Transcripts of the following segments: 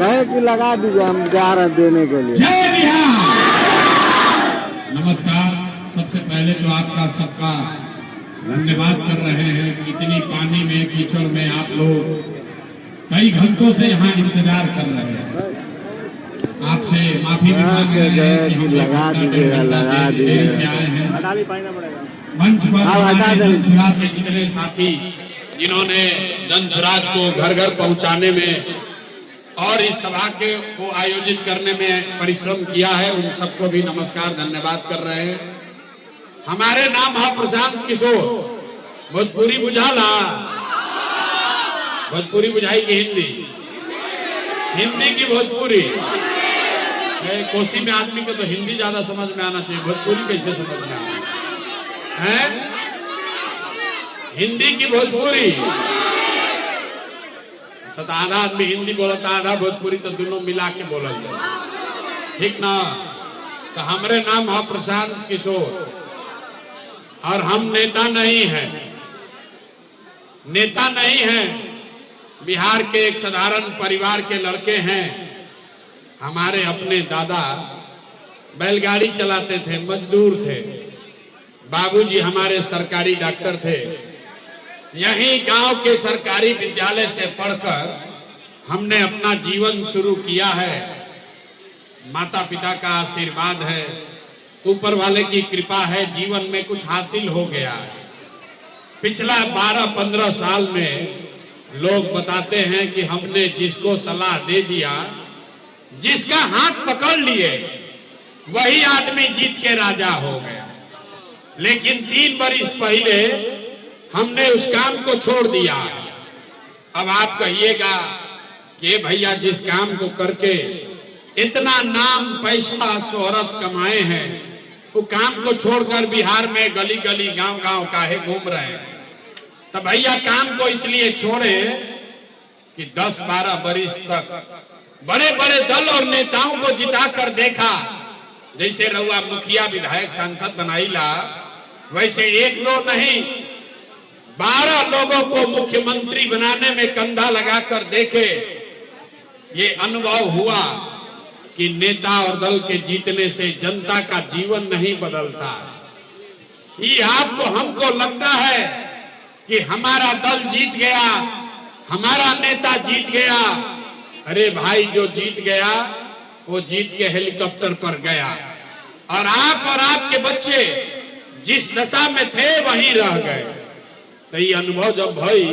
कहे कि लगा दीजिए, हम जा रहे हैं देने के लिए। जय बिहार। नमस्कार। सबसे पहले तो आपका सबका धन्यवाद कर रहे हैं। इतनी पानी में कीचड़ में आप लोग कई घंटों से यहाँ इंतजार कर रहे हैं। आपसे माफी भी मांग रहे हैं कि हम लगा दीजिए देर से आए हैं। मंच पर हमारे जनसुराज के जितने साथी जिन्होंने जनसुराज को घर घर पहुंचाने में और इस सभा को आयोजित करने में परिश्रम किया है, उन सबको भी नमस्कार धन्यवाद कर रहे हैं। हमारे नाम है प्रशांत किशोर। भोजपुरी बुझाला, भोजपुरी बुझाई की हिंदी, हिंदी की भोजपुरी। कोसी में आदमी को तो हिंदी ज्यादा समझ में आना चाहिए, भोजपुरी कैसे समझ में आना है? हिंदी की भोजपुरी। तो आधा आदमी हिंदी बोलता, आधा भोजपुरी, तो दोनों मिला के बोला जाए, ठीक ना? तो हमारे नाम है प्रशांत किशोर और हम नेता नहीं हैं, नेता नहीं हैं। बिहार के एक साधारण परिवार के लड़के हैं। हमारे अपने दादा बैलगाड़ी चलाते थे, मजदूर थे। बाबूजी हमारे सरकारी डॉक्टर थे। यहीं गांव के सरकारी विद्यालय से पढ़कर हमने अपना जीवन शुरू किया है। माता पिता का आशीर्वाद है, ऊपर वाले की कृपा है, जीवन में कुछ हासिल हो गया है। पिछला 12-15 साल में लोग बताते हैं कि हमने जिसको सलाह दे दिया, जिसका हाथ पकड़ लिए, वही आदमी जीत के राजा हो गया। लेकिन 3 बरस पहले हमने उस काम को छोड़ दिया। अब आप कहिएगा कि भैया जिस काम को करके इतना नाम पैसा शोहरत कमाए हैं, वो काम को छोड़कर बिहार में गली गली गांव गांव काहे घूम रहे हैं? तो भैया काम को इसलिए छोड़े कि 10-12 बरस तक बड़े बड़े दल और नेताओं को जिताकर देखा। जैसे रउआ मुखिया विधायक सांसद बनाईला, वैसे 1-2 नहीं 12 लोगों को मुख्यमंत्री बनाने में कंधा लगाकर देखे। ये अनुभव हुआ कि नेता और दल के जीतने से जनता का जीवन नहीं बदलता। ये आपको हमको लगता है कि हमारा दल जीत गया, हमारा नेता जीत गया। अरे भाई, जो जीत गया वो जीत के हेलीकॉप्टर पर गया, और आप और आपके बच्चे जिस दशा में थे वहीं रह गए। तो ये अनुभव जब भई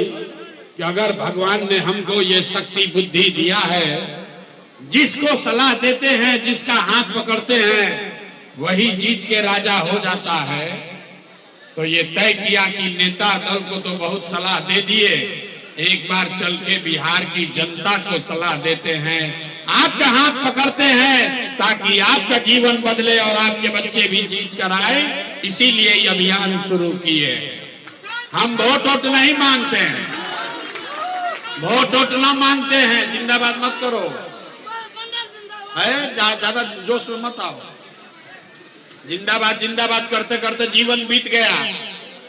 कि अगर भगवान ने हमको ये शक्ति बुद्धि दिया है, जिसको सलाह देते हैं, जिसका हाथ पकड़ते हैं, वही जीत के राजा हो जाता है, तो ये तय किया कि नेता दल को तो बहुत सलाह दे दिए, एक बार चल के बिहार की जनता को सलाह देते हैं, आपका हाथ पकड़ते हैं, ताकि आपका जीवन बदले और आपके बच्चे भी जीत कर आए। इसीलिए ये अभियान शुरू किए। हम वोट नहीं मांगते हैं, वोट ना मांगते हैं। जिंदाबाद मत करो, ज्यादा जोश में मत आओ। जिंदाबाद जिंदाबाद करते करते जीवन बीत गया,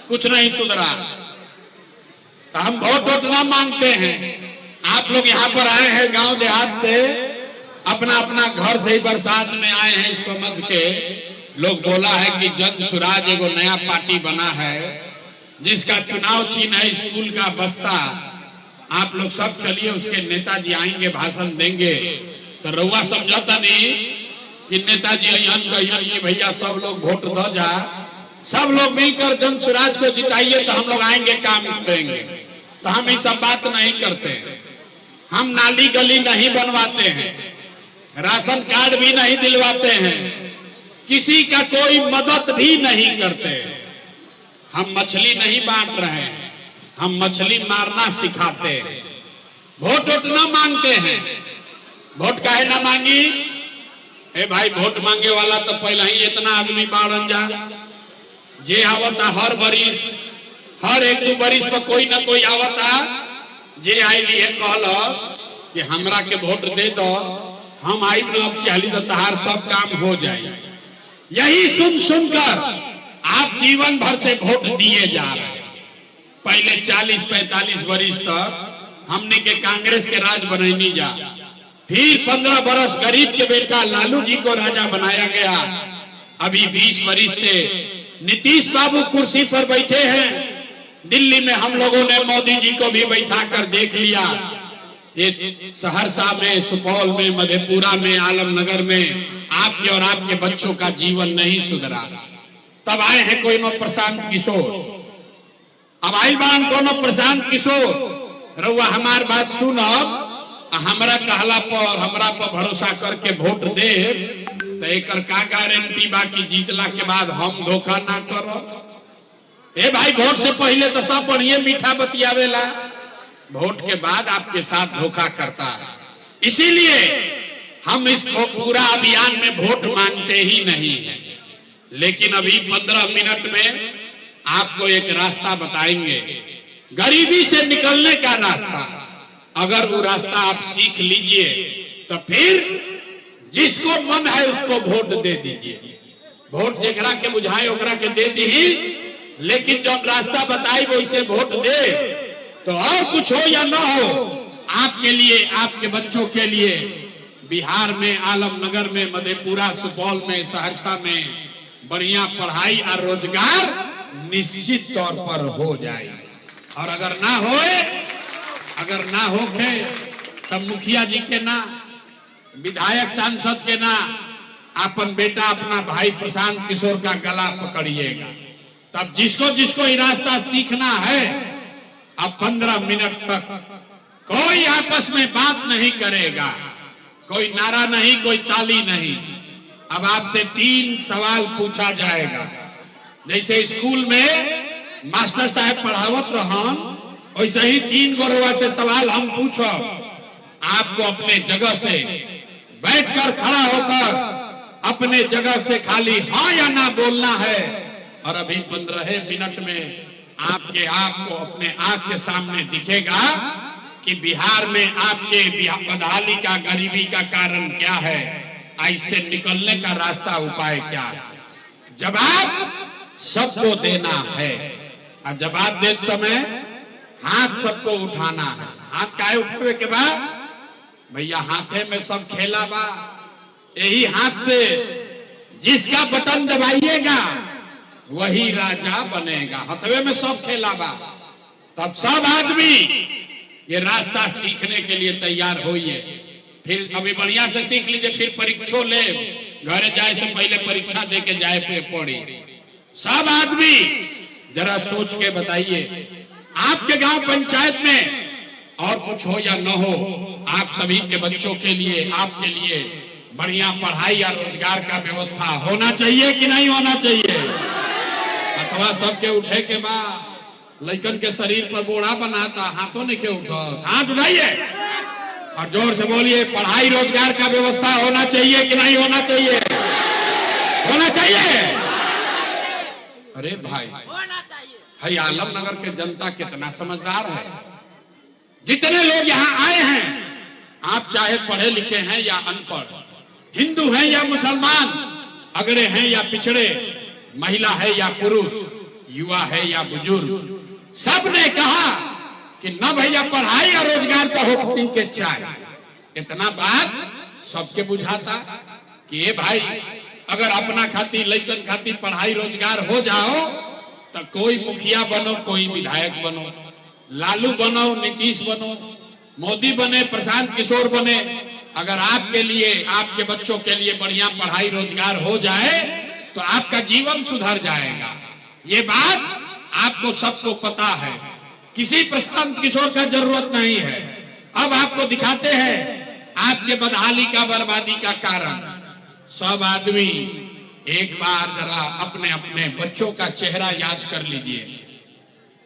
कुछ नहीं सुधरा। तो हम वोट ना मांगते हैं। आप लोग यहाँ पर आए हैं गांव देहात से, अपना अपना घर से ही बरसात में आए हैं समझ के। लोग बोला है कि जनसुराज एगो नया पार्टी बना है, जिसका चुनाव चिन्ह है स्कूल का बस्ता। आप लोग सब चलिए, उसके नेताजी आएंगे, भाषण देंगे। तो रउआ समझौता नहीं कि नेताजी कहिए कि भैया सब लोग वोट दो जा, सब लोग मिलकर जनसुराज को जिताइए तो हम लोग आएंगे, काम करेंगे। तो हम ये सब बात नहीं करते। हम नाली गली नहीं बनवाते हैं, राशन कार्ड भी नहीं दिलवाते हैं, किसी का कोई मदद भी नहीं करते। हम मछली नहीं बांट रहे हैं, हम मछली मारना सिखाते हैं। वोट ना मांगते हैं। वोट काहे ना मांगी? ए भाई, वोट मांगे वाला तो पहले ही इतना आदमी बाढ़ जा, जे आवता हर बरिस, हर 1-2 बरिस पर कोई ना कोई आवता, जे आई लिए कहलस कि हमरा के वोट दे दो, हम आई कहली तो तहार सब काम हो जाए। यही सुन सुनकर आप जीवन भर से वोट दिए जा रहे हैं। पहले 40-45 वर्ष तक हमने के कांग्रेस के राज बनैनी जा, फिर 15 बरस गरीब के बेटा लालू जी को राजा बनाया गया। अभी 20 वर्ष से नीतीश बाबू कुर्सी पर बैठे हैं। दिल्ली में हम लोगों ने मोदी जी को भी बैठा कर देख लिया। ये सहरसा में, सुपौल में, मधेपुरा में, आलमनगर में आपके और आपके बच्चों का जीवन नहीं सुधरा। तब आए हैं कोई नो प्रशांत किशोर, अब आई बान कोनो प्रशांत किशोर रउआ हमार बात सुनब, हमरा कहला पर हमरा पर भरोसा करके वोट दे तो एकर का गारंटी बा कि जीतला के बाद हम धोखा ना करब। ए भाई, वोट से पहले तो सब बढ़िया मीठा बतियावेला, वोट के बाद आपके साथ धोखा करता है। इसीलिए हम इस पूरा अभियान में वोट मांगते ही नहीं है। लेकिन अभी 15 मिनट में आपको एक रास्ता बताएंगे, गरीबी से निकलने का रास्ता। अगर वो रास्ता आप सीख लीजिए तो फिर जिसको मन है उसको वोट दे दीजिए। वोट जेकरा के बुझाए ओकरा के दे दी, लेकिन जब रास्ता बताई वैसे वोट दे तो और कुछ हो या ना हो, आपके लिए, आपके बच्चों के लिए बिहार में, आलमनगर में, मधेपुरा, सुपौल में, सहरसा में बढ़िया पढ़ाई और रोजगार निश्चित तौर पर हो जाए। और अगर ना होके तब मुखिया जी के ना, विधायक सांसद के ना, अपन बेटा, अपना भाई प्रशांत किशोर का गला पकड़िएगा। तब जिसको जिसको ये रास्ता सीखना है, अब 15 मिनट तक कोई आपस में बात नहीं करेगा, कोई नारा नहीं, कोई ताली नहीं। अब आपसे 3 सवाल पूछा जाएगा। जैसे स्कूल में मास्टर साहब पढ़ावत रहन, वैसे ही 3 गोरवा से सवाल हम पूछो। आपको अपने जगह से बैठकर, खड़ा होकर अपने जगह से खाली हाँ या ना बोलना है। और अभी 15 मिनट में आपके आपको अपने आंख के सामने दिखेगा कि बिहार में आपके बदहाली का, गरीबी का कारण क्या है, इससे निकलने का रास्ता, उपाय क्या है। जवाब सबको देना है। और जवाब देते समय हाथ सबको उठाना है। हाथ काहे उठावे के बाद? भैया हाथे में सब खेला बा, यही हाथ से जिसका बटन दबाइएगा वही राजा बनेगा। हथवे में सब खेला बा। तब सब आदमी ये रास्ता सीखने के लिए तैयार होइए। फिर अभी बढ़िया से सीख लीजिए, फिर परीक्षा ले, घर जाए से पहले परीक्षा दे के जाए पे पड़ी। सब आदमी जरा सोच के बताइए, आपके गांव पंचायत में और कुछ हो या न हो, आप सभी के बच्चों के लिए, आपके लिए बढ़िया पढ़ाई या रोजगार का व्यवस्था होना चाहिए कि नहीं होना चाहिए? अथवा सबके उठे के बाद लड़कन के शरीर पर बोड़ा बनाता, हाथों ने के उठा, हाथ उठाइए और जोर से बोलिए, पढ़ाई रोजगार का व्यवस्था होना चाहिए कि नहीं होना चाहिए? होना चाहिए। अरे भाई, भाई आलमनगर के जनता कितना समझदार है। जितने लोग यहाँ आए हैं, आप चाहे पढ़े लिखे हैं या अनपढ़, हिंदू हैं या मुसलमान, अगड़े हैं या पिछड़े, महिला है या पुरुष, युवा है या बुजुर्ग, सब ने कहा कि न भैया पढ़ाई और रोजगार का होती के चाहे। इतना बात सबके बुझाता कि ये भाई अगर अपना खातिर, लइकन खातिर पढ़ाई रोजगार हो जाओ तो कोई मुखिया बनो, कोई विधायक बनो, लालू बनो, नीतीश बनो, मोदी बने, प्रशांत किशोर बने, अगर आपके लिए, आपके बच्चों के लिए बढ़िया पढ़ाई रोजगार हो जाए तो आपका जीवन सुधर जाएगा। ये बात आपको सबको पता है। किसी प्रशांत किशोर का जरूरत नहीं है। अब आपको दिखाते हैं आपके बदहाली का, बर्बादी का कारण। सब आदमी एक बार जरा अपने अपने बच्चों का चेहरा याद कर लीजिए।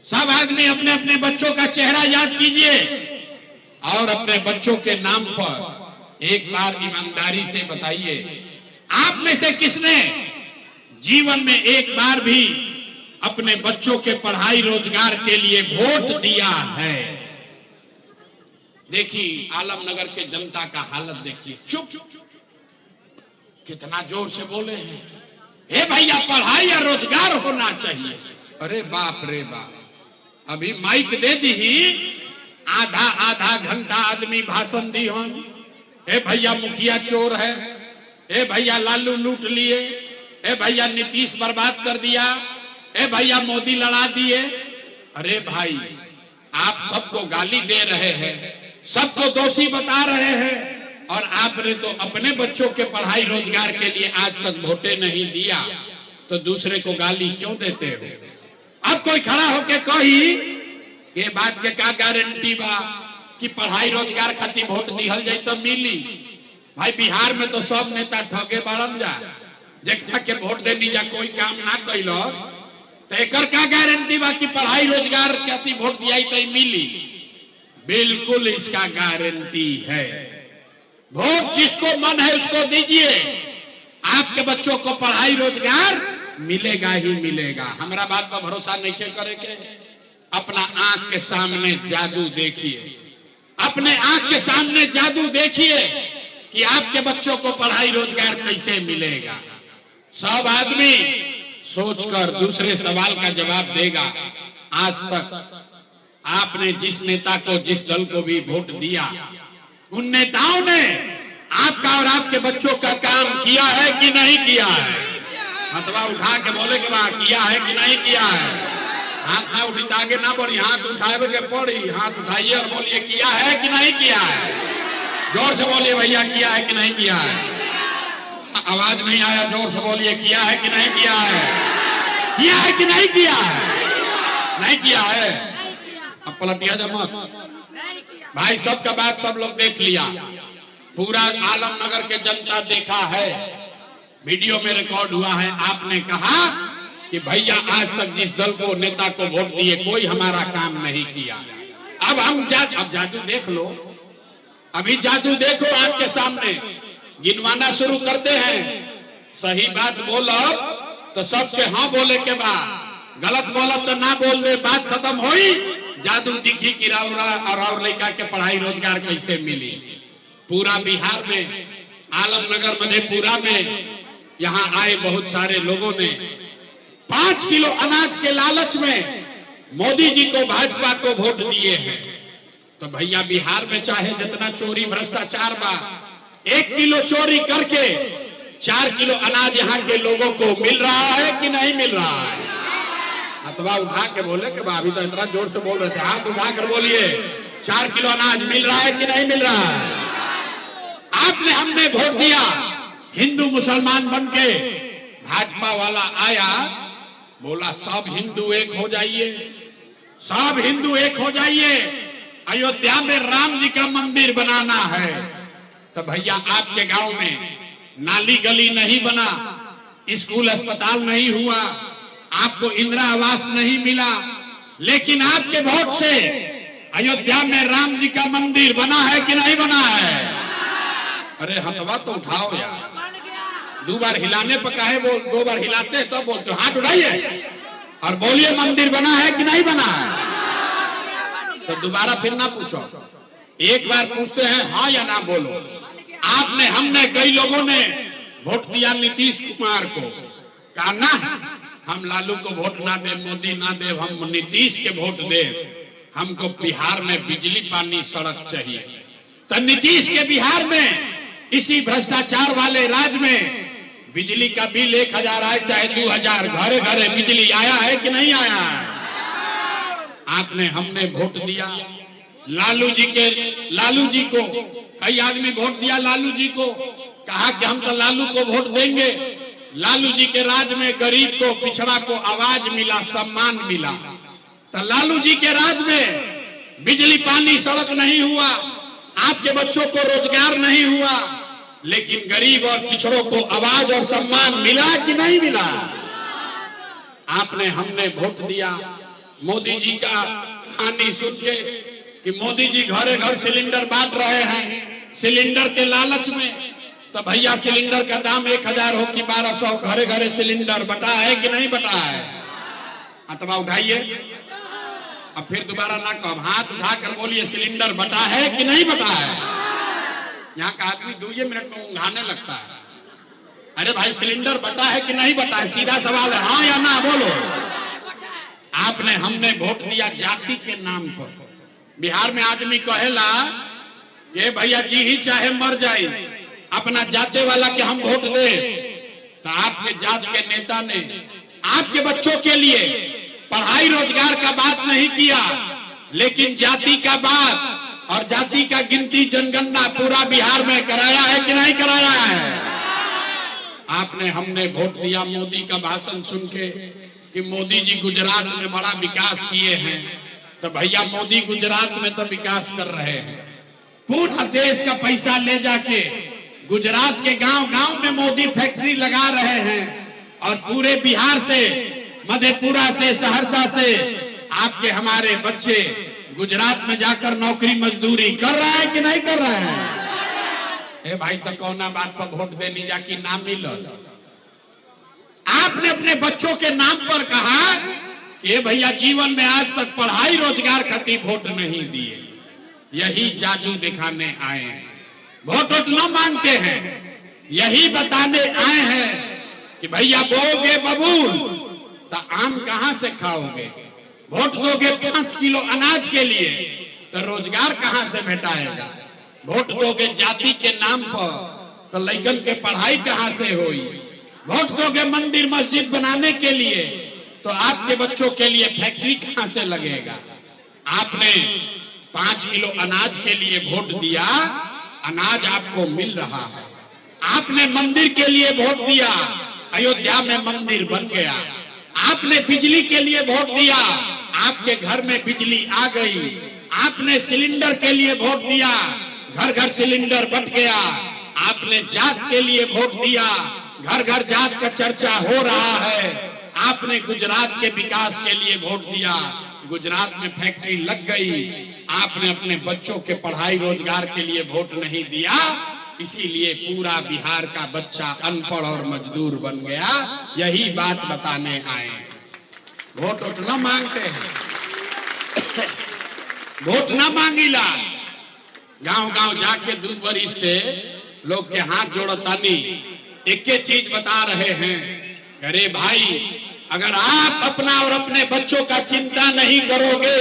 सब आदमी अपने अपने बच्चों का चेहरा याद कीजिए और अपने बच्चों के नाम पर एक बार ईमानदारी से बताइए, आप में से किसने जीवन में एक बार भी अपने बच्चों के पढ़ाई रोजगार के लिए वोट दिया है? देखिए आलमनगर के जनता का हालत देखिए। चुप, कितना जोर से बोले हैं, हे भैया पढ़ाई या रोजगार होना चाहिए। अरे बाप रे बाप, अभी माइक दे दी, आधा आधा घंटा आदमी भाषण दी हम, ए भैया मुखिया चोर है, ए भैया लालू लूट लिए, ए भैया नीतीश बर्बाद कर दिया, ए भैया मोदी लड़ा दिए। अरे भाई, आप सबको गाली दे रहे हैं, सबको दोषी बता रहे हैं, और आपने तो अपने बच्चों के पढ़ाई रोजगार के लिए आज तक वोटे नहीं दिया, तो दूसरे को गाली क्यों देते हो? अब कोई खड़ा होके कही ये बात के का गारंटी बा कि पढ़ाई रोजगार खातिर वोट दिहल जाए तो मिली? भाई बिहार में तो सब नेता ठगे बढ़न जा, जेकरा के वोट देनी जा कोई काम ना कैलस, तो एकर का गारंटी बा कि पढ़ाई रोजगार खातिर वोट दिया तो मिली? बिल्कुल इसका गारंटी है। वोट जिसको मन है उसको दीजिए, आपके बच्चों को पढ़ाई रोजगार मिलेगा ही मिलेगा। हमारा बात पर भरोसा नहीं करे के, अपना आंख के सामने जादू देखिए, अपने आंख के सामने जादू देखिए कि आपके बच्चों को पढ़ाई रोजगार कैसे मिलेगा। सब आदमी सोचकर दूसरे सवाल का जवाब देगा। आज तक आपने जिस नेता को, जिस दल को भी वोट दिया, उन नेताओं ने आपका और आपके बच्चों का काम किया है कि नहीं किया है? हथवा उठा के बोले के बाद किया है कि नहीं किया है? हाथ ना उठी आगे ना बढ़ी, हाथ उठाए के पड़ी, हाथ उठाइए और बोलिए किया है कि नहीं किया है? जोर से बोलिए भैया किया है कि नहीं किया है? आवाज नहीं आया, जोर से बोलिए किया है कि नहीं किया है? किया है कि नहीं किया है? नहीं किया है। अब पलटिया जमा भाई, सबका बात सब लोग देख लिया, पूरा आलमनगर के जनता देखा है, वीडियो में रिकॉर्ड हुआ है। आपने कहा कि भैया आज तक जिस दल को, नेता को वोट दिए, कोई हमारा काम नहीं किया। अब हम अब जादू देख लो, अभी जादू देखो आपके सामने, गिनवाना शुरू करते हैं। सही बात बोलो तो सबके हाँ बोले के बाद, गलत बोलो तो ना बोल दे, बात खत्म हुई। जादू दिखी कि और लड़का के पढ़ाई रोजगार कैसे मिली। पूरा बिहार में, आलमनगर मधेपुरा में यहाँ आए बहुत सारे लोगों ने 5 किलो अनाज के लालच में मोदी जी को, भाजपा को वोट दिए हैं। तो भैया बिहार में चाहे जितना चोरी भ्रष्टाचार बा, 1 किलो चोरी करके 4 किलो अनाज यहाँ के लोगों को मिल रहा है कि नहीं मिल रहा है? अथवा उठा के बोले कि अभी तो इतना जोर से बोल रहे थे, हाथ उठा कर बोलिए 4 किलो अनाज मिल रहा है कि नहीं मिल रहा है? आपने, हमने वोट दिया, हिंदू मुसलमान बनके भाजपा वाला आया, बोला सब हिंदू एक हो जाइए, सब हिंदू एक हो जाइए, अयोध्या में राम जी का मंदिर बनाना है। तो भैया आपके गांव में नाली गली नहीं बना, स्कूल अस्पताल नहीं हुआ, आपको इंदिरा आवास नहीं मिला, लेकिन आपके वोट से अयोध्या में राम जी का मंदिर बना है कि नहीं बना है? अरे हथवा तो उठाओ यार, 2 बार हिलाने पर काहे बोल, 2 बार हिलाते हैं तो बोलते हो, हाथ उठाइए और बोलिए मंदिर बना है कि नहीं बना है? तो दोबारा फिर ना पूछो, एक बार पूछते हैं हाँ या ना बोलो। आपने, हमने, कई लोगों ने वोट दिया नीतीश कुमार को, कहा ना हम लालू को वोट ना दे, मोदी ना दे, हम नीतीश के वोट दे, हमको बिहार में बिजली पानी सड़क चाहिए। तो नीतीश के बिहार में, इसी भ्रष्टाचार वाले राज्य में बिजली का बिल 1000 आए चाहे 2000, घरे घरे बिजली आया है कि नहीं आया है? आपने, हमने वोट दिया लालू जी को, कई आदमी वोट दिया लालू जी को, कहा कि हम तो लालू को वोट देंगे। लालू जी के राज में गरीब को, पिछड़ा को आवाज मिला, सम्मान मिला। तो लालू जी के राज में बिजली पानी सड़क नहीं हुआ, आपके बच्चों को रोजगार नहीं हुआ, लेकिन गरीब और पिछड़ों को आवाज और सम्मान मिला कि नहीं मिला? आपने, हमने वोट दिया। मोदी जी का कहानी सुन के कि मोदी जी घरे घर सिलेंडर बांट रहे हैं, सिलेंडर के लालच में। तो भैया सिलेंडर का दाम 1000 हो कि 1200, घरे घरे सिलेंडर बटा है कि नहीं बटा है? अथवा उठाइए, अब फिर दोबारा ना कहो, हाथ उठाकर बोलिए सिलेंडर बटा है कि नहीं बटा है? यहाँ का आदमी 2 मिनट में उंघाने लगता है। अरे भाई सिलेंडर बटा है कि नहीं बटा है? सीधा सवाल है, हाँ या ना बोलो। आपने, हमने वोट दिया जाति के नाम पर। बिहार में आदमी कहेला ये भैया जी ही चाहे मर जाए, अपना जाते वाला के हम वोट दे, तो आपके जात के नेता ने आपके बच्चों के लिए पढ़ाई रोजगार का बात नहीं किया, लेकिन जाति का बात और जाति का गिनती जनगणना पूरा बिहार में कराया है कि नहीं कराया है? आपने हमने वोट दिया मोदी का भाषण सुन के कि मोदी जी गुजरात में बड़ा विकास किए हैं, तो भैया मोदी गुजरात में तो विकास कर रहे हैं, पूरा देश का पैसा ले जाके गुजरात के गांव गांव में मोदी फैक्ट्री लगा रहे हैं, और पूरे बिहार से, मधेपुरा से, सहरसा से आपके हमारे बच्चे गुजरात में जाकर नौकरी मजदूरी कर रहे हैं कि नहीं कर रहे हैं? ए भाई, तो कौना बात पर वोट देनी जाकि नाम मिल? आपने अपने बच्चों के नाम पर कहा कि भैया जीवन में आज तक पढ़ाई रोजगार खातिर वोट नहीं दिए, यही जादू दिखाने आए हैं। वोट न मांगते हैं, यही बताने आए हैं कि भैया बोगे बबूल तो आम कहां से खाओगे, वोट दोगे 5 किलो अनाज के लिए तो रोजगार कहां से भेटाएगा, वोट दोगे जाति के नाम पर तो लड़कन के पढ़ाई कहां से होई, वोट दोगे मंदिर मस्जिद बनाने के लिए तो आपके बच्चों के लिए फैक्ट्री कहां से लगेगा। आपने 5 किलो अनाज के लिए वोट दिया, अनाज आपको मिल रहा है। आपने मंदिर के लिए वोट दिया, अयोध्या में मंदिर बन गया। आपने बिजली के लिए वोट दिया, आपके घर में बिजली आ गई। आपने सिलेंडर के लिए वोट दिया, घर घर सिलेंडर बंट गया। आपने जात के लिए वोट दिया, घर घर जात का चर्चा हो रहा है। आपने गुजरात के विकास के लिए वोट दिया, गुजरात में फैक्ट्री लग गई। आपने अपने बच्चों के पढ़ाई रोजगार के लिए वोट नहीं दिया, इसीलिए पूरा बिहार का बच्चा अनपढ़ और मजदूर बन गया। यही बात बताने आए। वोट न मांगते हैं, वोट न मांगीला। गांव गांव जाके 2 बरिस से लोग के हाथ जोड़तानी एक चीज बता रहे हैं, अरे भाई अगर आप अपना और अपने बच्चों का चिंता नहीं करोगे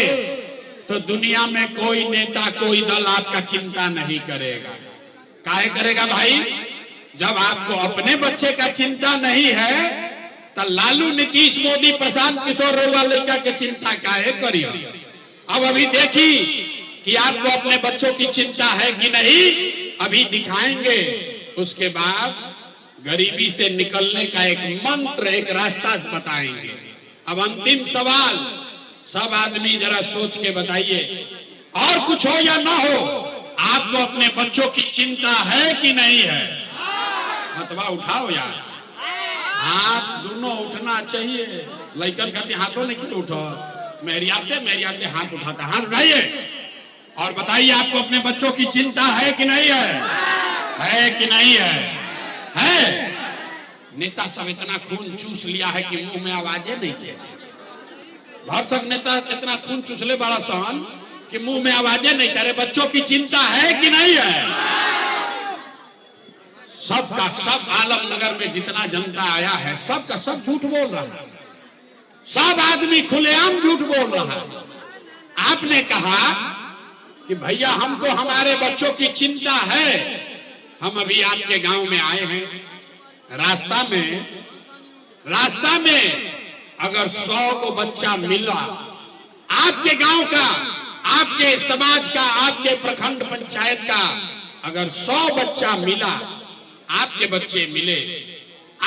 तो दुनिया में कोई नेता कोई दल आपका चिंता नहीं करेगा। काहे करेगा भाई? जब आपको अपने बच्चे का चिंता नहीं है तो लालू, नीतीश, मोदी, प्रशांत किशोर रोवा लड़का के चिंता काहे करिए। अब अभी देखी कि आपको अपने बच्चों की चिंता है कि नहीं, अभी दिखाएंगे। उसके बाद गरीबी से निकलने का एक मंत्र, एक रास्ता बताएंगे। अब अंतिम सवाल, सब आदमी जरा सोच के बताइए, और कुछ हो या ना हो, आपको अपने बच्चों की चिंता है कि नहीं है? मतवा उठाओ यार, हाथ दोनों उठना चाहिए। लड़कन कहते हाथों नहीं क्यों उठो, मेरी आते हाथ उठाता, हाथ उठाइए और बताइए आपको अपने बच्चों की चिंता है कि नहीं है कि नहीं है? नेता सब इतना खून चूस लिया है कि मुंह में आवाजें नहीं थे। भरसक नेता इतना खून चूसले बड़ा सहन कि मुंह में आवाजें नहीं थे। बच्चों की चिंता है कि नहीं है? सबका सब आलमनगर में जितना जनता आया है, सबका सब झूठ बोल रहा है। सब आदमी खुलेआम झूठ बोल रहा है। आपने कहा कि भैया हमको हमारे बच्चों की चिंता है। हम अभी आपके गांव में आए हैं, रास्ता में अगर 100 को बच्चा मिला, आपके गांव का, आपके समाज का, आपके प्रखंड पंचायत का अगर 100 बच्चा मिला, आपके बच्चे मिले,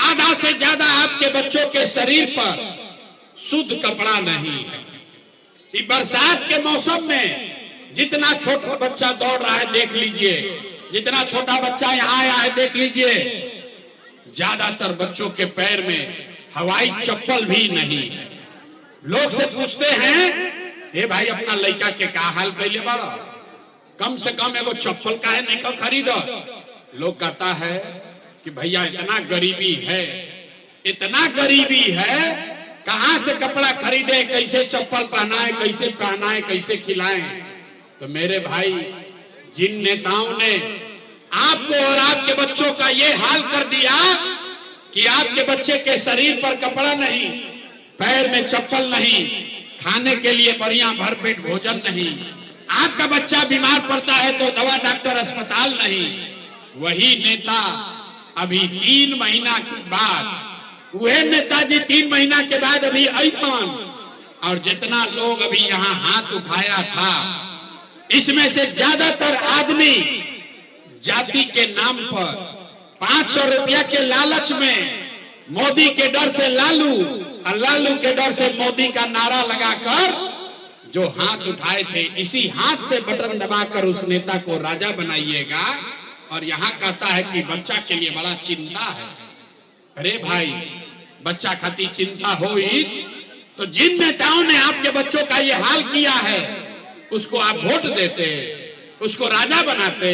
आधा से ज्यादा आपके बच्चों के शरीर पर शुद्ध कपड़ा नहीं है। इस बरसात के मौसम में जितना छोटा बच्चा दौड़ रहा है देख लीजिए, जितना छोटा बच्चा यहाँ आया है देख लीजिए, ज्यादातर बच्चों के पैर में हवाई चप्पल भी नहीं है। लोग से पूछते हैं, ए भाई अपना लड़का के का हाल कैले बाड़ा, कम से कम एगो चप्पल काहे नहीं का खरीदो। लोग कहता है कि भैया इतना गरीबी है, इतना गरीबी है, कहां से कपड़ा खरीदे, कैसे चप्पल पहनाए, कैसे पहनाए, कैसे खिलाएं। तो मेरे भाई, जिन नेताओं ने आपको और आपके बच्चों का ये हाल कर दिया कि आपके बच्चे के शरीर पर कपड़ा नहीं, पैर में चप्पल नहीं, खाने के लिए बढ़िया भरपेट भोजन नहीं, आपका बच्चा बीमार पड़ता है तो दवा डॉक्टर अस्पताल नहीं, वही नेता अभी 3 महीना के बाद, वह नेताजी 3 महीना के बाद अभी आयुष्मान, और जितना लोग अभी यहाँ हाथ उठाया था, इसमें से ज्यादातर आदमी जाति के नाम पर 500 रुपया के लालच में मोदी के डर से लालू और लालू के डर से मोदी का नारा लगाकर जो हाथ उठाए थे, इसी हाथ से बटन दबाकर उस नेता को राजा बनाइएगा। और यहाँ कहता है कि बच्चा के लिए बड़ा चिंता है। अरे भाई, बच्चा खातिर चिंता हो ही तो जिन नेताओं ने आपके बच्चों का ये हाल किया है उसको आप वोट देते, उसको राजा बनाते।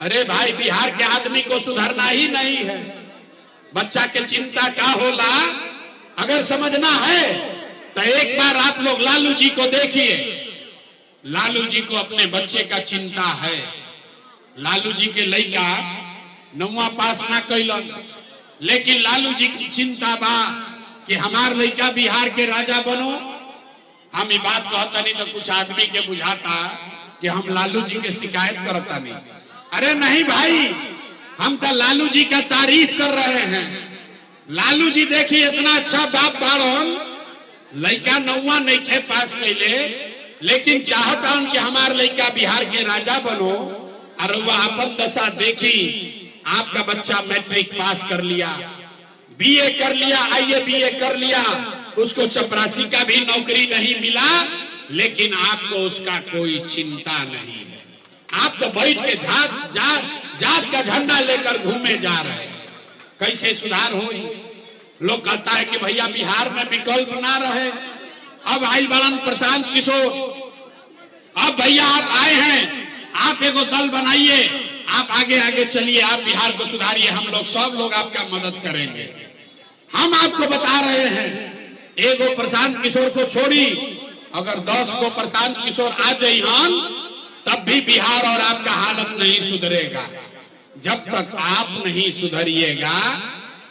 अरे भाई, बिहार के आदमी को सुधरना ही नहीं है। बच्चा के चिंता का होला अगर समझना है तो एक बार आप लोग लालू जी को देखिए। लालू जी को अपने बच्चे का चिंता है। लालू जी के लड़का 9वां पास ना कैलन, लेकिन लालू जी की चिंता बा कि हमार लड़का बिहार के राजा बनो। हम ये बात कहता नहीं तो कुछ आदमी के बुझाता कि हम लालू जी के शिकायत करता नहीं। अरे नहीं भाई, हम तो लालू जी का तारीफ कर रहे हैं। लालू जी देखिए इतना अच्छा बाप बाड़न, लड़का 9वां नहीं थे पास कैले, लेकिन चाहता हूं कि हमार लड़का बिहार के राजा बनो। और वह अपन दशा देखी, आपका बच्चा मैट्रिक पास कर लिया, बीए कर लिया, आईए बीए कर लिया, उसको चपरासी का भी नौकरी नहीं मिला, लेकिन आपको उसका कोई चिंता नहीं है। आप तो बैठ के जात का झंडा लेकर घूमे जा रहे हैं। कैसे सुधार हो? लोग कहता है कि भैया बिहार में विकल्प ना रहे। अब आई बड़न प्रशांत किशोर, अब भैया आप आए हैं, आप एगो दल बनाइए, आप आगे आगे चलिए, आप बिहार को सुधारिए, हम लोग सब लोग आपका मदद करेंगे। हम आपको बता रहे हैं, एगो प्रशांत किशोर को छोड़ी, अगर 10 को प्रशांत किशोर आ जाए तब भी बिहार और आपका हालत नहीं सुधरेगा। जब तक आप नहीं सुधरिएगा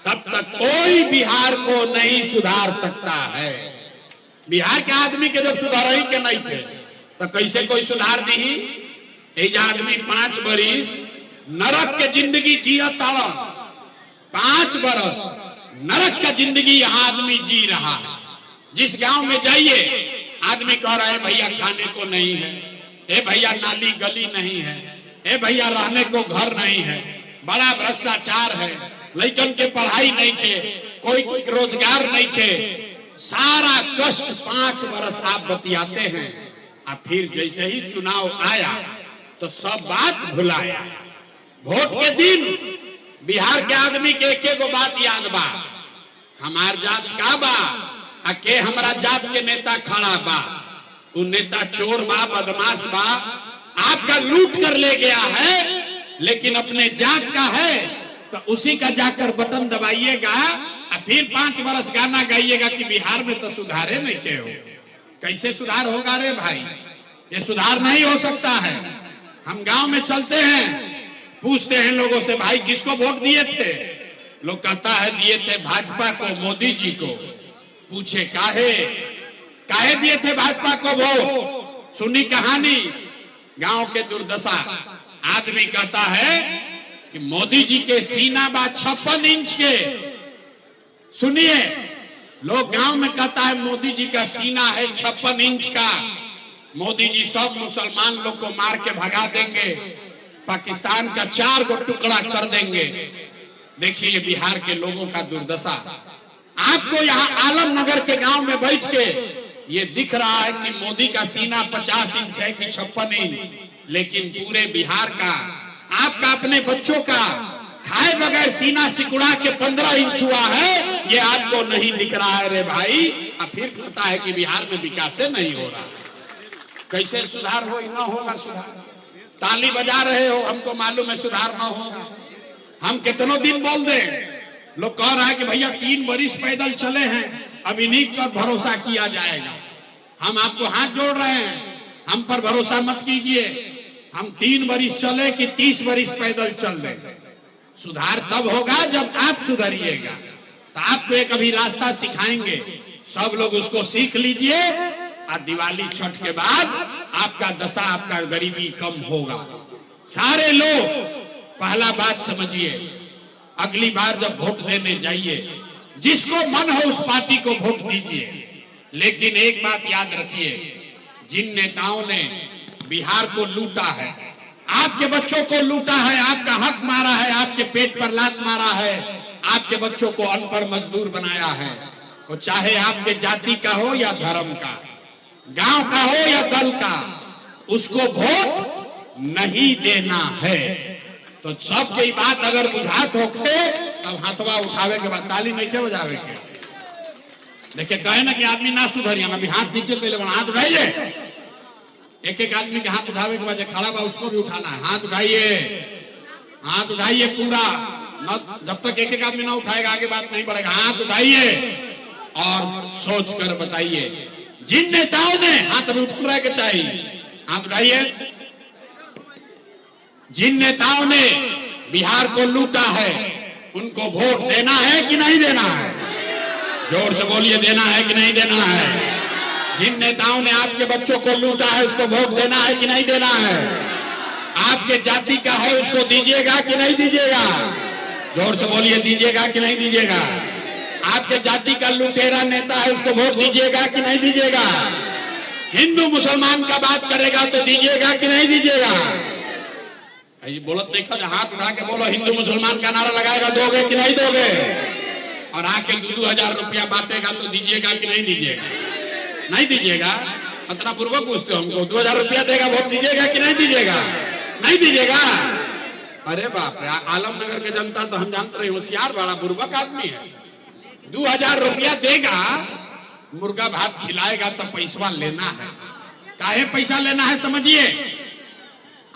तब तक कोई बिहार को नहीं सुधार सकता है। बिहार के आदमी के जब सुधार ही के नहीं थे तो कैसे कोई सुधार दी? एक आदमी 5 बरिस नरक के जिंदगी जिया ताड़ा, 5 बरस नरक का जिंदगी यहाँ आदमी जी रहा है। जिस गांव में जाइए आदमी कह रहा है भैया खाने को नहीं है, ए भैया नाली गली नहीं है, ए भैया रहने को घर नहीं है, बड़ा भ्रष्टाचार है, लड़कन के पढ़ाई नहीं थे, कोई रोजगार नहीं थे। सारा कष्ट 5 बरस आप बतियाते हैं, और फिर जैसे ही चुनाव आया तो सब बात भुलाया। वोट के दिन बिहार के आदमी के एक बात याद बा, हमार जात का बा, के हमारा जात के नेता खड़ा बा, वो नेता चोर बा, बदमाश बा, आपका लूट कर ले गया है, लेकिन अपने जात का है तो उसी का जाकर बटन दबाइएगा और फिर 5 बरस गाना गाइएगा कि बिहार में तो सुधारे नहीं के हो। कैसे सुधार होगा रे भाई? ये सुधार नहीं हो सकता है। हम गांव में चलते हैं, पूछते हैं लोगों से, भाई किसको वोट दिए थे? लोग कहता है दिए थे भाजपा को, मोदी जी को। पूछे काहे दिए थे भाजपा को वोट? सुनी कहानी गांव के दुर्दशा। आदमी कहता है कि मोदी जी के सीना बा 56 इंच के। सुनिए, लोग गांव में कहता है मोदी जी का सीना है 56 इंच का, मोदी जी सब मुसलमान लोग को मार के भगा देंगे, पाकिस्तान का 4 गो टुकड़ा कर देंगे। देखिए बिहार के लोगों का दुर्दशा। आपको यहाँ आलमनगर के गांव में बैठ के ये दिख रहा है कि मोदी का सीना 50 इंच है कि 56 इंच, लेकिन पूरे बिहार का, आपका अपने बच्चों का खाए बगैर सीना सिकुड़ा के 15 इंच हुआ है, ये आपको नहीं दिख रहा है रे भाई। अब फिर कहता है कि बिहार में विकास नहीं हो रहा। कैसे सुधार हो? ना होगा सुधार। ताली बजा रहे हो, हमको मालूम है सुधार ना होगा। हम कितनों दिन बोल दें, लोग कह रहा है कि भैया 3 बरिस पैदल चले हैं, अब इन्हीं पर भरोसा किया जाएगा। हम आपको हाथ जोड़ रहे हैं, हम पर भरोसा मत कीजिए। हम 3 बरिस चले कि 30 बरिस पैदल चल दें। सुधार तब होगा जब आप सुधरिएगा। तो आपको एक अभी रास्ता सिखाएंगे, सब लोग उसको सीख लीजिए, और दिवाली छठ के बाद आपका दशा, आपका गरीबी कम होगा। सारे लोग पहला बात समझिए, अगली बार जब वोट देने जाइए, जिसको मन हो उस पार्टी को वोट दीजिए, लेकिन एक बात याद रखिए, जिन नेताओं ने बिहार को लूटा है, आपके बच्चों को लूटा है, आपका हक मारा है, आपके पेट पर लात मारा है, आपके बच्चों को अनपढ़ मजदूर बनाया है, वो चाहे आपके जाति का हो या धर्म का, गांव का हो या दल का, उसको वोट नहीं देना है। तो सबकी बात अगर बुझात होके तब हाथवा उठावे के बाद ताली नहीं के बजावे के। देखिए कहे ना कि आदमी ना सुधरिया, अभी हाथ नीचे पहले हाथ उठाइए, एक एक आदमी के हाथ उठावे के बाद खड़ा बा उसको भी उठाना है। हाथ उठाइए, हाथ उठाइए पूरा, जब तक एक एक आदमी ना उठाएगा आगे बात नहीं बढ़ेगा। हाथ उठाइए और सोच कर बताइए, जिन नेताओं ने हाथ अभी उठ रहे के चाहिए, हाथ उठाइए, जिन नेताओं ने बिहार को लूटा है उनको वोट देना है कि नहीं देना है? जोर से बोलिए, देना है कि नहीं देना है? जिन नेताओं ने आपके बच्चों को लूटा है उसको वोट देना है कि नहीं देना है? आपके जाति का है उसको दीजिएगा कि नहीं दीजिएगा? जोर से बोलिए, दीजिएगा कि नहीं दीजिएगा? आपके जाति का लुटेरा नेता है उसको वोट दीजिएगा कि नहीं दीजिएगा? हिंदू मुसलमान का बात करेगा तो दीजिएगा कि नहीं दीजिएगा? ये बोलत देखा, हाथ उठा के बोलो, हिंदू मुसलमान का नारा लगाएगा, दोगे कि नहीं दोगे? और आके 2,000 रुपया बांटेगा तो दीजिएगा कि नहीं दीजिएगा? नहीं दीजिएगा? इतना पूर्वक पूछते हो हमको, 2,000 रुपया देगा, वोट दीजिएगा कि नहीं दीजिएगा? नहीं दीजिएगा? अरे बाप रे, आलमनगर के जनता तो हम जानते रहे होशियार, बड़ा पूर्वक आदमी है। 2,000 रुपया देगा, मुर्गा भात खिलाएगा तो पैसा लेना है। काहे पैसा लेना है समझिए,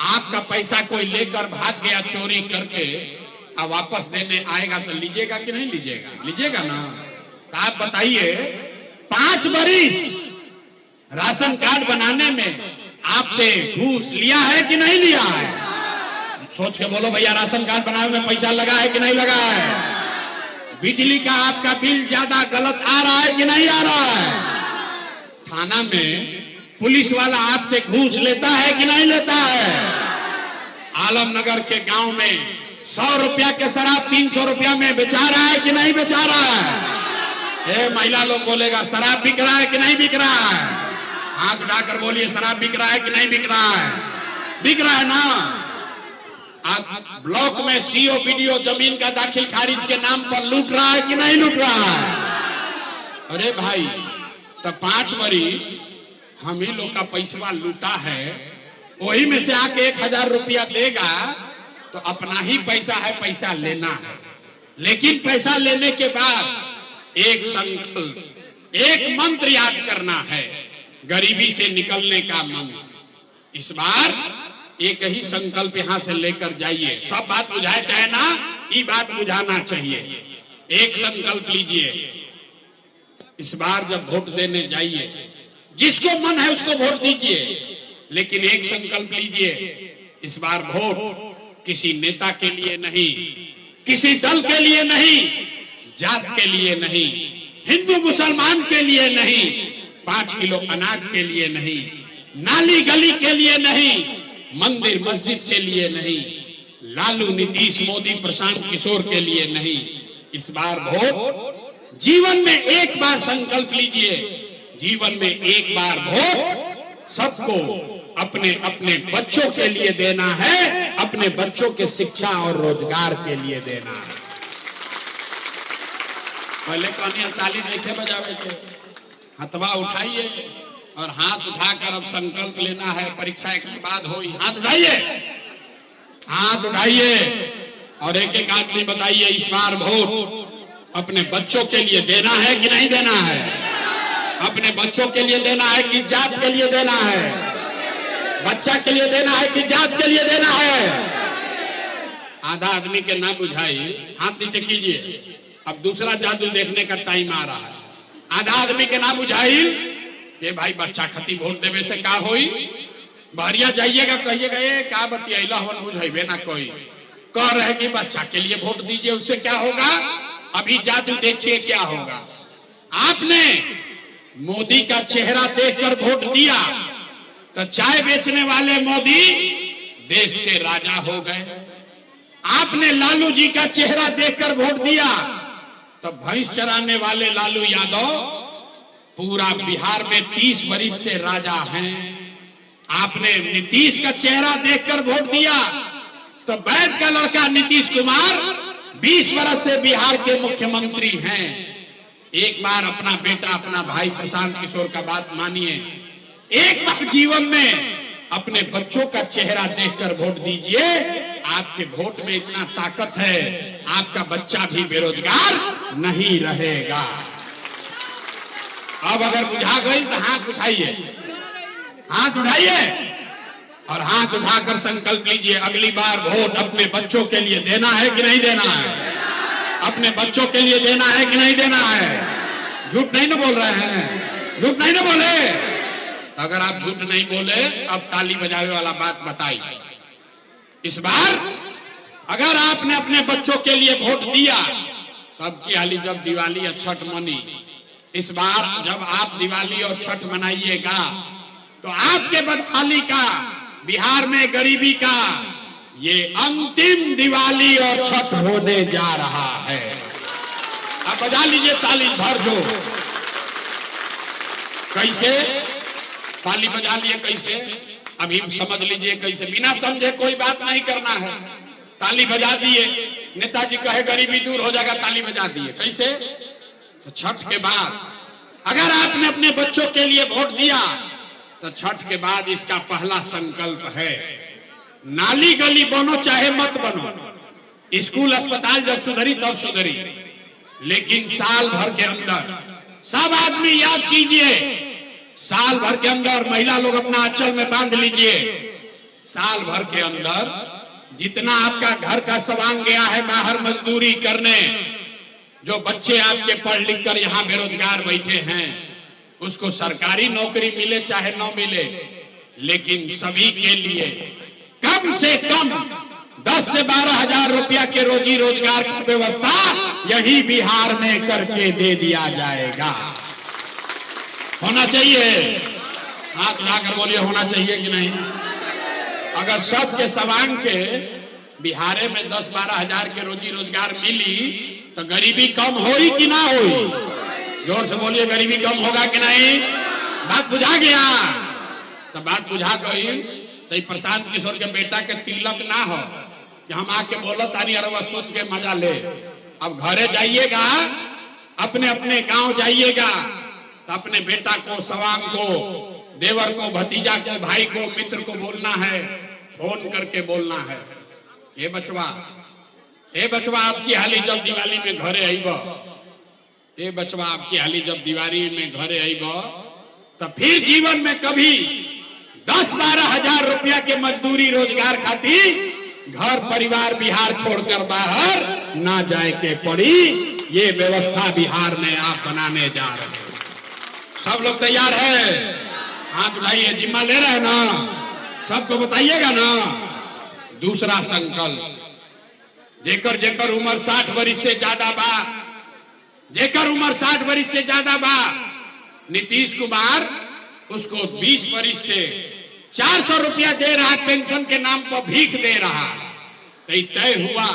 आपका पैसा कोई लेकर भाग गया चोरी करके, अब वापस देने आएगा तो लीजिएगा कि नहीं लीजिएगा? लीजिएगा ना? तो आप बताइए, 5 बरिस राशन कार्ड बनाने में आपसे घूस लिया है कि नहीं लिया है? सोच के बोलो भैया, राशन कार्ड बनाने में पैसा लगा है कि नहीं लगा है? बिजली का आपका बिल ज्यादा गलत आ रहा है कि नहीं आ रहा है? थाना में पुलिस वाला आपसे घूस लेता है कि नहीं लेता है? आलमनगर के गांव में 100 रुपया के शराब 300 रुपया में बेचा रहा है कि नहीं बेचा रहा है? महिला लोग बोलेगा, शराब बिक रहा है कि नहीं बिक रहा है? हाथ उठाकर बोलिए, शराब बिक रहा है कि नहीं बिक रहा है? बिक रहा है ना? ब्लॉक में सीओ बीडीओ जमीन का दाखिल खारिज के नाम पर लूट रहा है कि नहीं लूट रहा है? अरे भाई, तब 5 बरिस हम ही लोग का पैसा लूटा है, वही में से आके 1,000 रुपया देगा तो अपना ही पैसा है, पैसा लेना है। लेकिन पैसा लेने के बाद एक संकल्प, एक मंत्र याद करना है, गरीबी से निकलने का मंत्र। इस बार एक ही संकल्प यहां से लेकर जाइए। सब बात बुझाए चाहे ना, ये बात बुझाना चाहिए। एक संकल्प लीजिए, इस बार जब वोट देने जाइए, जिसको मन है उसको वोट दीजिए, लेकिन एक संकल्प लीजिए, इस बार वोट किसी नेता के लिए नहीं, किसी दल के लिए नहीं, जात के लिए नहीं, हिंदू मुसलमान के लिए नहीं, 5 किलो अनाज के लिए नहीं, नाली गली के लिए नहीं, मंदिर मस्जिद के लिए नहीं, लालू नीतीश मोदी प्रशांत किशोर के लिए नहीं। इस बार वोट जीवन में एक बार संकल्प लीजिए, जीवन में एक बार वोट सबको अपने अपने बच्चों के लिए देना है, अपने बच्चों के शिक्षा और रोजगार के लिए देना है। पहले कहनी ताली देखे बजावे के, हथवा उठाइए और हाथ उठाकर अब संकल्प लेना है। परीक्षा के बाद हो, हाथ उठाइए, हाथ उठाइए और एक एक आदमी बताइए, इस बार वोट अपने बच्चों के लिए देना है कि नहीं देना है? अपने बच्चों के लिए देना है कि जात के लिए देना है? बच्चा के लिए देना है कि जात के लिए देना है? आधा आदमी के ना बुझाई, हाथ नीचे कीजिए। अब दूसरा जादू देखने का टाइम आ रहा है। आधा आदमी के ना बुझाई ये भाई, बच्चा खती वोट देवे से का होई? बहरिया जाइएगा, कहिएगा ए का बतियाइला हवन बुझाइबे ना कोई। कह रहे कि बच्चा के लिए वोट दीजिए, उससे क्या होगा? अभी जादू देखिए क्या होगा। आपने मोदी का चेहरा देखकर वोट दिया तो चाय बेचने वाले मोदी देश के राजा हो गए। आपने लालू जी का चेहरा देखकर वोट दिया तो भैंस चराने वाले लालू यादव पूरा बिहार में 30 वर्ष से राजा हैं। आपने नीतीश का चेहरा देखकर वोट दिया तो वैद्य का लड़का नीतीश कुमार 20 वर्ष से बिहार के मुख्यमंत्री हैं। एक बार अपना बेटा, अपना भाई प्रशांत किशोर का बात मानिए, एक बार जीवन में अपने बच्चों का चेहरा देखकर वोट दीजिए। आपके वोट में इतना ताकत है, आपका बच्चा भी बेरोजगार नहीं रहेगा। अब अगर बुझा गई तो हाथ उठाइए, हाथ उठाइए और हाथ उठाकर संकल्प लीजिए, अगली बार वोट अपने बच्चों के लिए देना है कि नहीं देना है? अपने बच्चों के लिए देना है कि नहीं देना है? झूठ नहीं ना बोल रहे हैं? झूठ नहीं ना बोले? अगर आप झूठ नहीं बोले, अब ताली बजावे वाला बात बताइए। इस बार अगर आपने अपने बच्चों के लिए वोट दिया, तब की हाली जब दिवाली और छठ मनी, इस बार जब आप दिवाली और छठ मनाइएगा तो आपके बदहाली का, बिहार में गरीबी का ये अंतिम दिवाली और छठ होने जा रहा है। आप बजा लीजिए ताली भर जो। कैसे ताली बजा लिए? कैसे? अभी समझ लीजिए कैसे। बिना समझे कोई बात नहीं करना है। ताली बजा दिए, नेताजी कहे गरीबी दूर हो जाएगा, ताली बजा दिए। कैसे? तो छठ के बाद अगर आपने अपने बच्चों के लिए वोट दिया तो छठ के बाद इसका पहला संकल्प है, नाली गली बनो चाहे मत बनो, स्कूल अस्पताल जब सुधरी तब सुधरी, लेकिन साल भर के अंदर सब आदमी याद कीजिए, साल भर के अंदर महिला लोग अपना आंचल में बांध लीजिए, साल भर के अंदर जितना आपका घर का सवांग गया है बाहर मजदूरी करने, जो बच्चे आपके पढ़ लिख कर यहाँ बेरोजगार बैठे हैं, उसको सरकारी नौकरी मिले चाहे न मिले, लेकिन सभी के लिए कम से कम 10 से 12 हजार रुपया के रोजी रोजगार की व्यवस्था यही बिहार में करके दे दिया जाएगा। होना चाहिए? हाथ उठाकर बोलिए, होना चाहिए कि नहीं? अगर सबके सवांग के बिहार में 10-12 हजार के रोजी रोजगार मिली तो गरीबी कम होई कि ना होई? जोर से बोलिए, गरीबी कम होगा कि नहीं? बात बुझा गया? तो बात बुझा गई तो प्रशांत किशोर के बेटा के तिलक ना हो कि हम आके बोलो तानी अरवा सुन के मजा ले। अब घरे जाइएगा, अपने अपने गांव जाइएगा तो अपने बेटा को, सवांग को, देवर को, भतीजा को, भाई को, मित्र को बोलना है, फोन करके बोलना है, ये बचवा, ए बचवा आपकी हाली जब दिवाली में घरे आईब, ए बचवा आपकी हाली जब दिवाली में घरे आईब तो फिर जीवन में कभी 10-12 हजार रुपया के मजदूरी रोजगार खातिर घर परिवार बिहार छोड़कर बाहर ना जाए के पड़ी। ये व्यवस्था बिहार में आप बनाने जा रहे हैं। सब लोग तैयार है? हाथ उठाइए, जिम्मा ले रहे हैं ना? सबको बताइएगा ना? दूसरा संकल्प, जेकर जेकर उम्र 60 वर्ष से ज्यादा बा, जेकर उम्र 60 वर्ष से ज्यादा बा, नीतीश कुमार उसको 20 वर्ष से 400 रुपया दे रहा, पेंशन के नाम पर भीख दे रहा। तो तय हुआ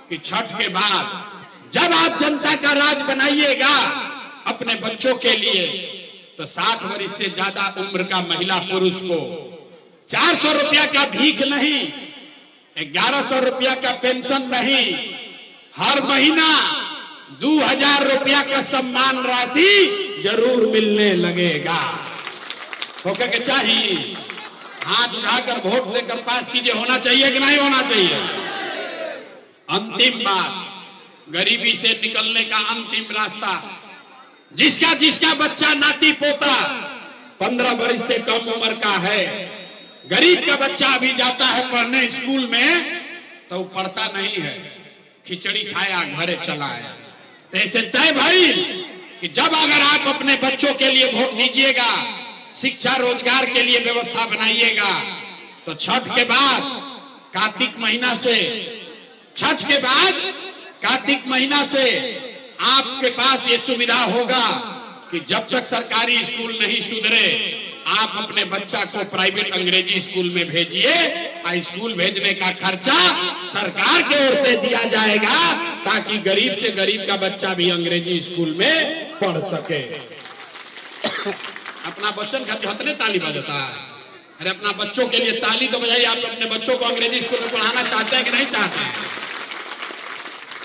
कि छठ के बाद जब आप जनता का राज बनाइएगा अपने बच्चों के लिए, तो 60 वर्ष से ज्यादा उम्र का महिला पुरुष को 400 रुपया का भीख नहीं, 1100 रुपया का पेंशन नहीं, हर महीना 2000 रुपया का सम्मान राशि जरूर मिलने लगेगा। होके के चाहिए? हाथ उठाकर वोट देकर पास कीजिए। होना चाहिए कि नहीं होना चाहिए? अंतिम बात, गरीबी से निकलने का अंतिम रास्ता, जिसका जिसका बच्चा नाती पोता 15 वर्ष से कम उम्र का है, गरीब का बच्चा अभी जाता है पढ़ने स्कूल में तो वो पढ़ता नहीं है, खिचड़ी खाया घरे चला आया। तो ऐसे तय भाई कि जब अगर आप अपने बच्चों के लिए वोट दीजिएगा, शिक्षा रोजगार के लिए व्यवस्था बनाइएगा, तो छठ के बाद कार्तिक महीना से, छठ के बाद कार्तिक महीना से आपके पास ये सुविधा होगा कि जब तक सरकारी स्कूल नहीं सुधरे आप अपने बच्चा को प्राइवेट अंग्रेजी स्कूल में भेजिए। स्कूल भेजने का खर्चा सरकार की ओर से दिया जाएगा ताकि गरीब से गरीब का बच्चा भी अंग्रेजी स्कूल में पढ़ सके। अपना बच्चन का हतने ताली बजाता है। अरे अपना बच्चों के लिए ताली तो बजाइए। आप अपने बच्चों को अंग्रेजी स्कूल में पढ़ाना चाहते हैं कि नहीं चाहते हैं?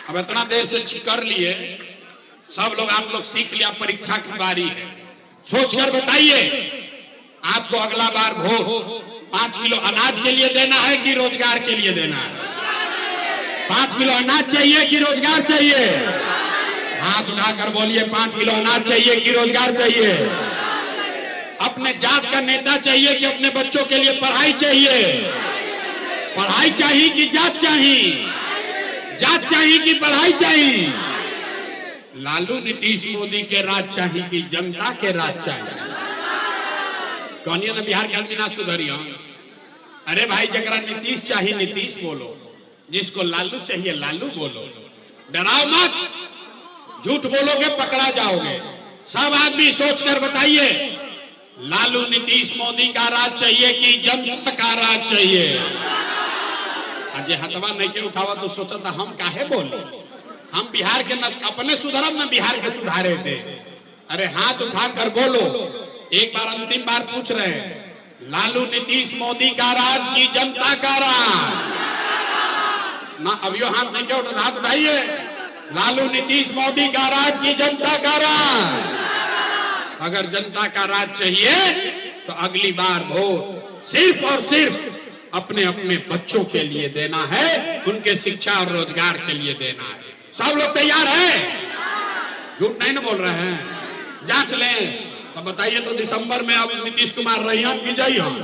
अब इतना देर से कर लिए सब लोग, आप लोग सीख लिया, परीक्षा की बारी है। सोचकर बताइए आपको अगला बार वोट 5 किलो अनाज के लिए देना है कि रोजगार के लिए देना है? 5 किलो अनाज चाहिए कि रोजगार चाहिए? हाथ उठाकर बोलिए 5 किलो अनाज चाहिए कि रोजगार चाहिए? अपने जात का नेता चाहिए कि अपने बच्चों के लिए पढ़ाई चाहिए? पढ़ाई चाहिए कि जात चाहिए? जात चाहिए कि पढ़ाई चाहिए? लालू नीतीश मोदी के राज चाहिए कि जनता के राज चाहिए? कौनिया ना बिहार के आदमी ना सुधरियो। अरे भाई जरा नीतीश चाहिए नीतीश बोलो, जिसको लालू चाहिए लालू बोलो। डराओ मत, झूठ बोलोगे पकड़ा जाओगे। सब आदमी सोचकर बताइए लालू नीतीश मोदी का राज चाहिए कि जनता का राज चाहिए? आज हथवा नहीं के उठावा तो सोचा था हम काहे बोले, हम बिहार के अपने सुधरम न बिहार के सुधारे थे। अरे हाथ उठाकर बोलो, एक बार अंतिम बार पूछ रहे हैं, लालू नीतीश मोदी का राज की जनता का राज? ना अभियो हाथ नहीं के उठा, हाथ उठाइए। लालू नीतीश मोदी का राज की जनता का राज? अगर जनता का राज चाहिए तो अगली बार वोट सिर्फ और सिर्फ अपने अपने बच्चों के लिए देना है, उनके शिक्षा और रोजगार के लिए देना है। सब लोग तैयार हैं? झूठ नहीं ना बोल रहे हैं? जांच लें तो बताइए तो दिसंबर में अब नीतीश कुमार रहियन की जई हम?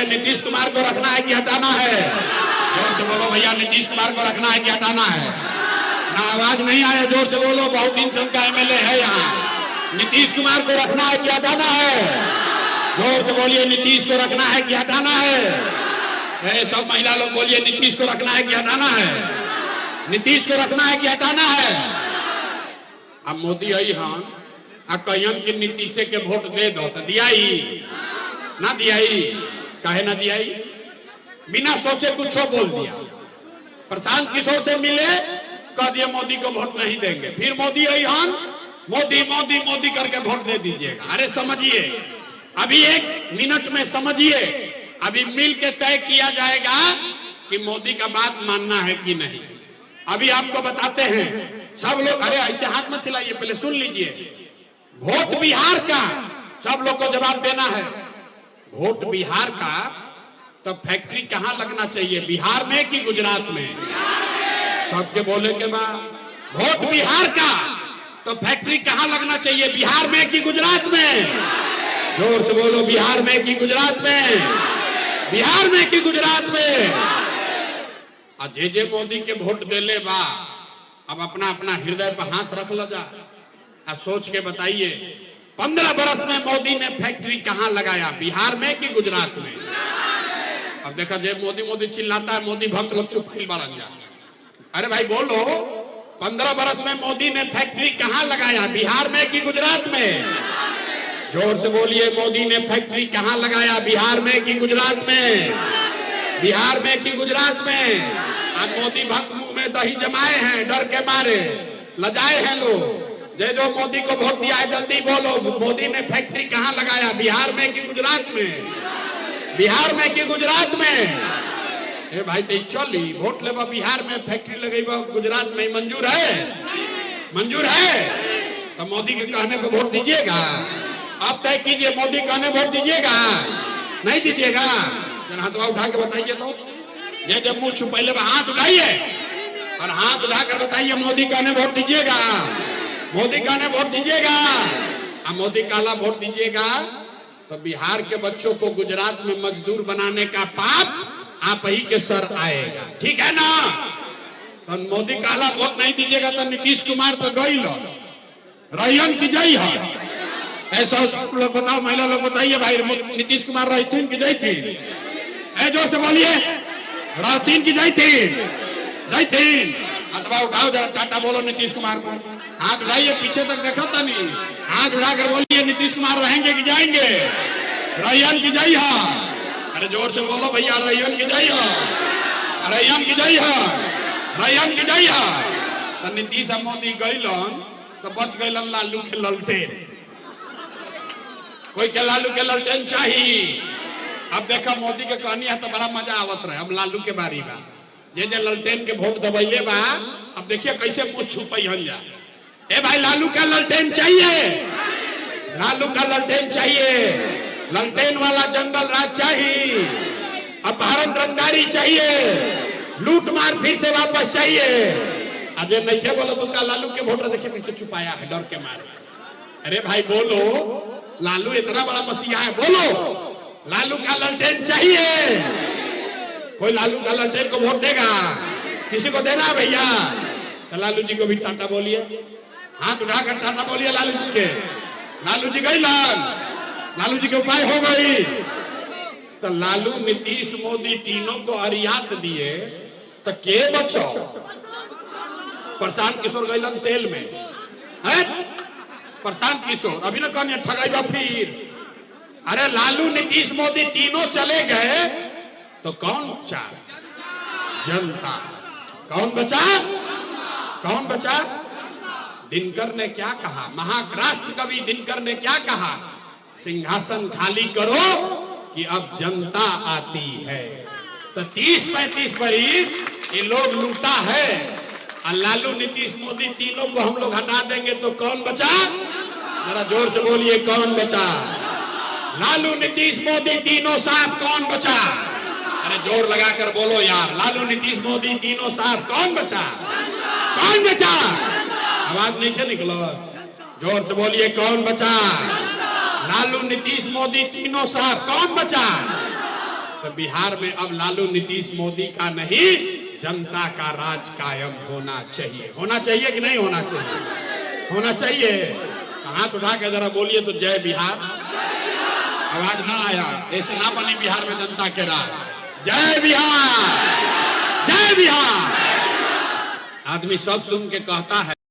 नीतीश कुमार को रखना है कि हटाना है? जोर से बोलो भैया, नीतीश कुमार को रखना है कि हटाना है? ना आवाज नहीं आया, जोर से बोलो। बहुत दिन से उनका एमएलए है यहाँ। नीतीश कुमार को रखना है कि हटाना है? जोर से बोलिए, नीतीश को रखना है कि हटाना है? सब महिला लोग बोलिए, नीतीश को रखना है कि हटाना है? नीतीश को रखना है कि हटाना है? अब मोदी आई हाँ कहियन की नीतीश के वोट दे दो तो दियाई ना दियाई? काहे ना दियाई? बिना सोचे कुछ बोल दिया। प्रशांत किशोर से मिले, कह दिया मोदी को वोट नहीं देंगे। फिर मोदी आई हाँ मोदी मोदी मोदी करके वोट दे दीजिएगा। अरे समझिए, अभी 1 मिनट में समझिए, अभी मिल के तय किया जाएगा कि मोदी का बात मानना है कि नहीं। अभी आपको बताते हैं सब लोग। अरे ऐसे हाथ मत हिलाइए, पहले सुन लीजिए। वोट बिहार का सब लोग को जवाब देना है। वोट बिहार का तो फैक्ट्री कहां लगना चाहिए, बिहार में कि गुजरात में? सबके बोले के बाद वोट बिहार का तो फैक्ट्री कहां लगना चाहिए, बिहार में कि गुजरात में? जोर से बोलो, बिहार में कि गुजरात में? बिहार में कि गुजरात में? जे मोदी के वोट देले बा, अब अपना अपना हृदय पर हाथ रख लो जा। सोच के बताइए 15 बरस में मोदी ने फैक्ट्री कहां लगाया, बिहार में कि गुजरात में? अब देखा जे मोदी मोदी चिल्लाता है, मोदी भक्त लोग चुप खिल बन जा। अरे भाई बोलो, 15 बरस में मोदी ने फैक्ट्री कहां लगाया, बिहार में कि गुजरात में? जोर से बोलिए, मोदी ने फैक्ट्री कहां लगाया, बिहार में कि गुजरात में? बिहार में कि गुजरात में? अब मोदी भक्त मुंह में दही जमाए हैं, डर के मारे लजाए हैं लोग। जो मोदी को वोट दिया है जल्दी बोलो, मोदी ने फैक्ट्री कहां लगाया, बिहार में कि गुजरात में? बिहार में कि गुजरात में? ए भाई तो चली वोट लेबा, बिहार में फैक्ट्री लगेगा, गुजरात में मंजूर है? मंजूर है तो मोदी के कहने पे वोट दीजिएगा? आप तय कीजिए, मोदी कहने वोट दीजिएगा नहीं दीजिएगा? जरा हाथ उठा के बताइए तो। ये जब मुंह छुपैले हाथ उठाइए और हाथ उठाकर बताइए, मोदी कहने वोट दीजिएगा? मोदी कहने वोट दीजिएगा? अब मोदी काला वोट दीजिएगा तो बिहार के बच्चों को गुजरात में मजदूर बनाने का पाप आप ही के सर आएगा। ठीक है ना? तो मोदी काला वोट नहीं दीजिएगा तो नीतीश कुमार तो गई लो रहियन की जई है। ऐसा लोग बताओ, महिला लोग बताइए भाई, नीतीश कुमार रहतीन की जई थी? जोर से बोलिए, रहतीन की जई थी? जई थी? अथवा उठाओ जरा, टाटा बोलो नीतीश कुमार को। हाथ उठाइए, पीछे तक देखो तो नहीं। हाथ उठाकर बोलिए नीतीश कुमार रहेंगे कि जाएंगे? रैयन की जय हो। अरे जोर से बोलो भैया, रैयन की जय हो, रैयन की जय हो, रैयन की जय हो। तो नीतीश और मोदी गइलन तो बच गइलन लालू के ललटेन। कोई के लालू के ललटेन चाहिए। अब देखा मोदी के कहनी है तो बड़ा मजा आवत रहे। अब लालू के बारी बा, जे जे ललटेन के वोट दबैले बा। अब देखिए कैसे कुछ छुपई हन जा। ए भाई लालू का ललटेन चाहिए, लालू का ललटेन चाहिए, ललटेन वाला जंगल राज चाहिए। अब भारत रंगदारी चाहिए, लूट मार फिर से वापस चाहिए। अजय नहीं बोलो तो का लालू के वोटर देखिए कैसे छुपाया है डर के मारे। अरे भाई बोलो, लालू इतना बड़ा मसीहा है, बोलो लालू का ललटेन चाहिए। कोई लालू का ललटेन को वोट देगा? किसी को देना भैया? तो लालू जी को भी टाटा बोलिए, हाथ उठाकर टाटा बोलिए लालू जी के। लालू जी गई लाल, लालू जी के उपाय हो गई। तो लालू, नीतीश, मोदी तीनों को अरियात दिए तो के बचो? प्रशांत किशोर गइलन तेल में है। प्रशांत किशोर अभी ना कहने ठगाई फिर। अरे लालू, नीतीश, मोदी तीनों चले गए तो कौन बचा? जनता। कौन बचा? कौन बचा? दिनकर ने क्या कहा? महाराष्ट्र कवि दिनकर ने क्या कहा? सिंहासन खाली करो कि अब जनता आती है। तो 30-35 बरिस ये लोग लूटा है। और लालू, नीतीश, मोदी तीनों को हम लोग हटा देंगे तो कौन बचा? जरा जोर से बोलिए, कौन बचा? लालू, नीतीश, मोदी तीनों साथ कौन बचा? अरे जोर लगाकर बोलो यार, लालू, नीतीश, मोदी तीनों साथ कौन बचा? कौन बचा? आवाज नहीं क्या निकलो? जोर से बोलिए, कौन बचा? लालू, नीतीश, मोदी तीनों साथ कौन बचा? तो बिहार में अब लालू, नीतीश, मोदी का नहीं, जनता का राज कायम होना चाहिए। होना चाहिए कि नहीं होना चाहिए? होना चाहिए। हाथ उठा के जरा बोलिए तो जय बिहार। आवाज ना आया, ऐसे ना बनी बिहार में जनता के राज। जय बिहार, जय बिहार। आदमी सब सुन के कहता है।